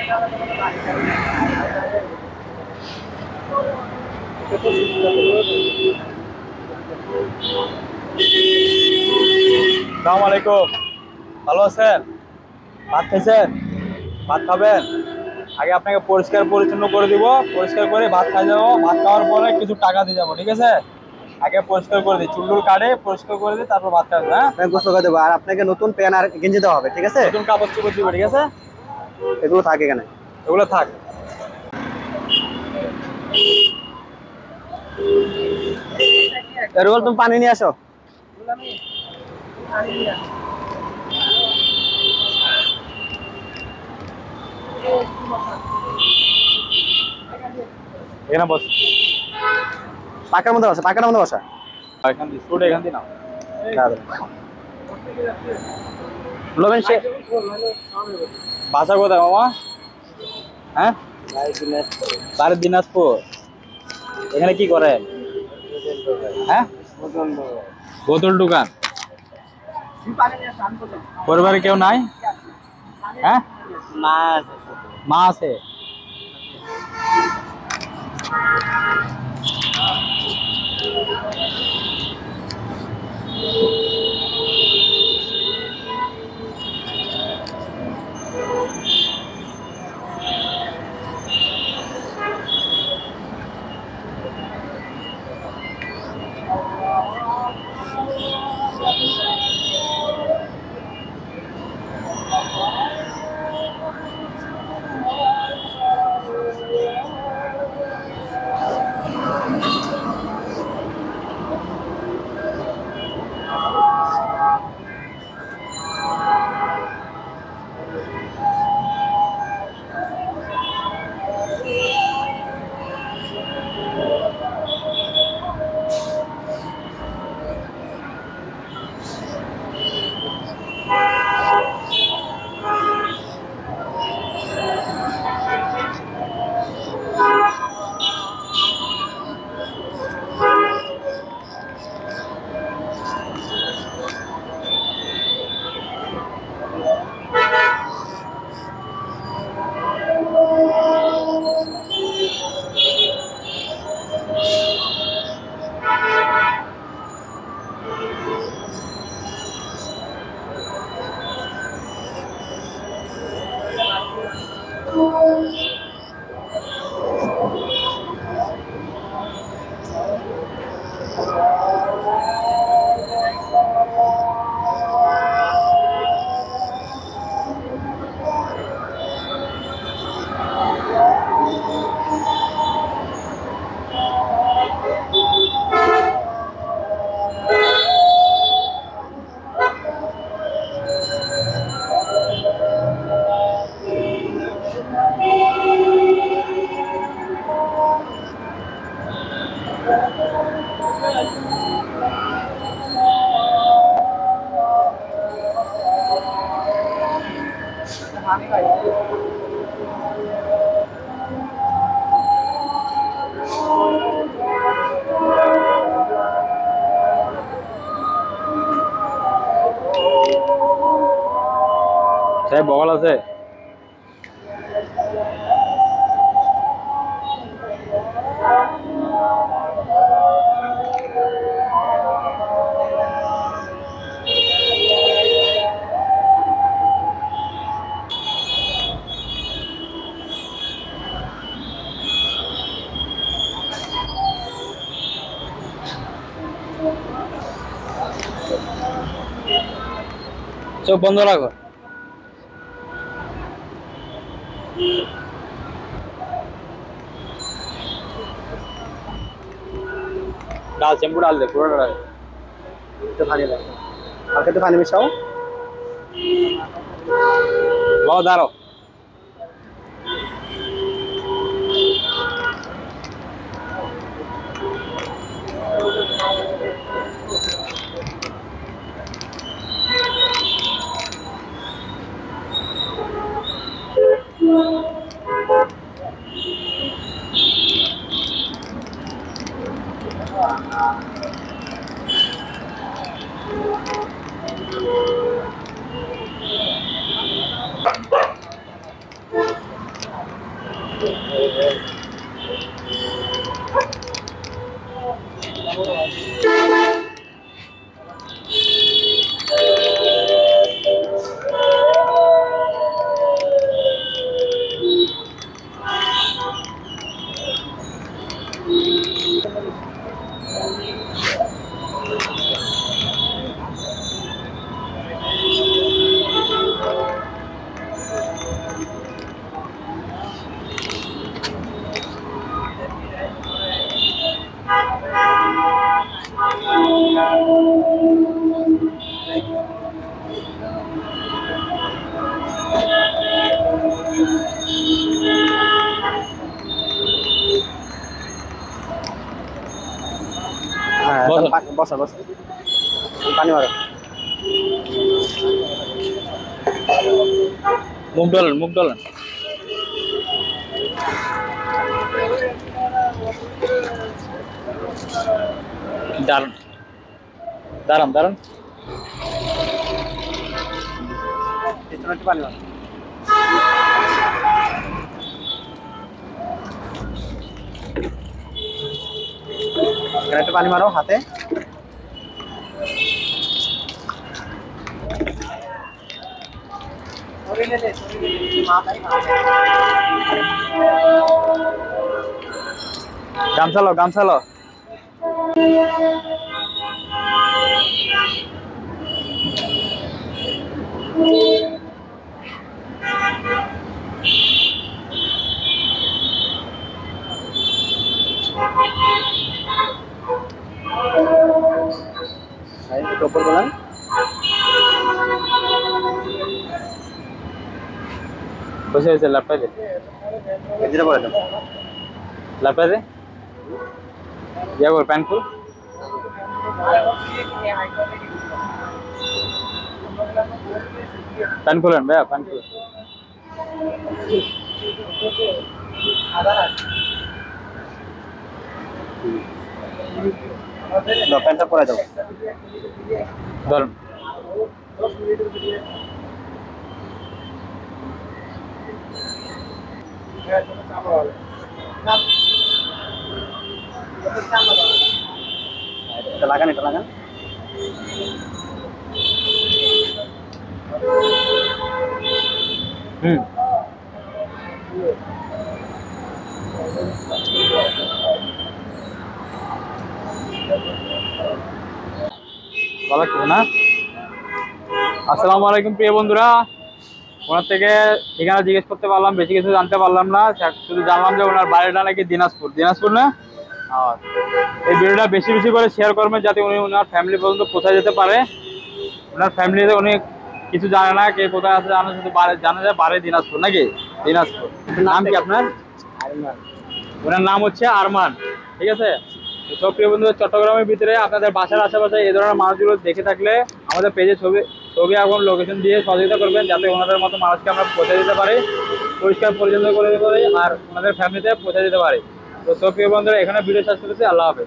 আসসালামু আলাইকুম। ভালো আছেন? ভাত খাইছেন? ভাত খাবেন? আগে আপনাকে পরিষ্কার পরিচ্ছন্ন করে দিব, পরিষ্কার করে ভাত খাই যাবো। ভাত খাওয়ার পরে কিছু টাকা দিয়ে যাবো, ঠিক আছে? আগে পরিষ্কার করে দিই, চুল কাটে পরিষ্কার করে দিই, তারপর ভাত খাবেন। হ্যাঁ, আমি গোসল করে দেবো আর আপনাকে নতুন প্যান্ট আর গেঞ্জি দেওয়া হবে, ঠিক আছে? নতুন কাপড় চোপড় দিবে, ঠিক আছে? এগুলো থাকে এখানে। এগুলো থাক। রুবেল, তুমি পানি নিয়ে আসো। এখানে বস। পাকার মধ্যে বসা, পাকার মধ্যে বসা। এখান দিয়ে শুট, এখান দিয়ে না। রুবেল, সে বাসা কোথায় মামা? হ্যাঁ, বাড়ি দিনাজপুর। এখানে কি করেন? হ্যাঁ, বোতল দোকান। পরিবারে কেউ নাই? হ্যাঁ, মা আছে। সাহেব বগল আছে? চোখ বন্ধ রাখো। ডাল, শ্যাম্পু ডাল দে, পুরোটা ডাল। একটু পানি দাও, হালকা একটু পানি মিশাও। বাবা দাঁড়াও। হ্যাঁ বসো। বসা বসা পানি মারো। মুখ ডলেন, মুখ ডলেন। দাঁড়ান, দাঁড়ান, দাঁড়ান। পিছনে একটু পানি মারো। এখানে একটু পানি মারো হাতে। গামছা লো, গামছা লো। একটু উপর তোলেন। বসে হয়েছে, ল্যাপটপে দে, গেঞ্জিটা পরে দাও। ল্যাপটপে দে। ইয়া কর, প্যান্ট খুল। প্যান্ট খুলেন ভাইয়া, প্যান্ট খুলেন। দাও, প্যান্টটা পরে দাও। ধরুন। এটা লাগান, এটা লাগান। হুম। ভালো লাগছে না? আসসালামু আলাইকুম প্রিয় বন্ধুরা। ওনার থেকে ঠিকানা জিজ্ঞেস করতে পারলাম, বেশি কিছু জানতে পারলাম না, শুধু জানলাম যে ওনার বাড়িটা নাকি দিনাজপুর। দিনাজপুর না? এই ভিডিওটা বেশি বেশি করে শেয়ার করবেন যাতে উনি ওনার ফ্যামিলি পর্যন্ত পৌঁছে যেতে পারে। ওনার ফ্যামিলিতে উনি কিছু জানে না, কে কোথায় আছে জানে, শুধু জানা যায় বাড়ি দিনাজপুর নাকি? দিনাজপুর। নাম কি আপনার? ওনার নাম হচ্ছে আরমান, ঠিক আছে? সব প্রিয় বন্ধু, চট্টগ্রামের ভিতরে আপনাদের বাসার আশেপাশে এই ধরনের মানুষগুলো দেখে থাকলে আমাদের পেজে ছবি এবং লোকেশন দিয়ে সহযোগিতা করবেন যাতে ওনাদের মতো মানুষকে আমরা পৌঁছে দিতে পারি, পরিষ্কার পরিচ্ছন্ন করে দিতে পারি আর ওনাদের ফ্যামিলিতে পৌঁছে দিতে পারি। তো সব প্রিয় বন্ধুরা, এখানে ভিডিও শেষ করতেছি। আল্লাহ হাফেজ।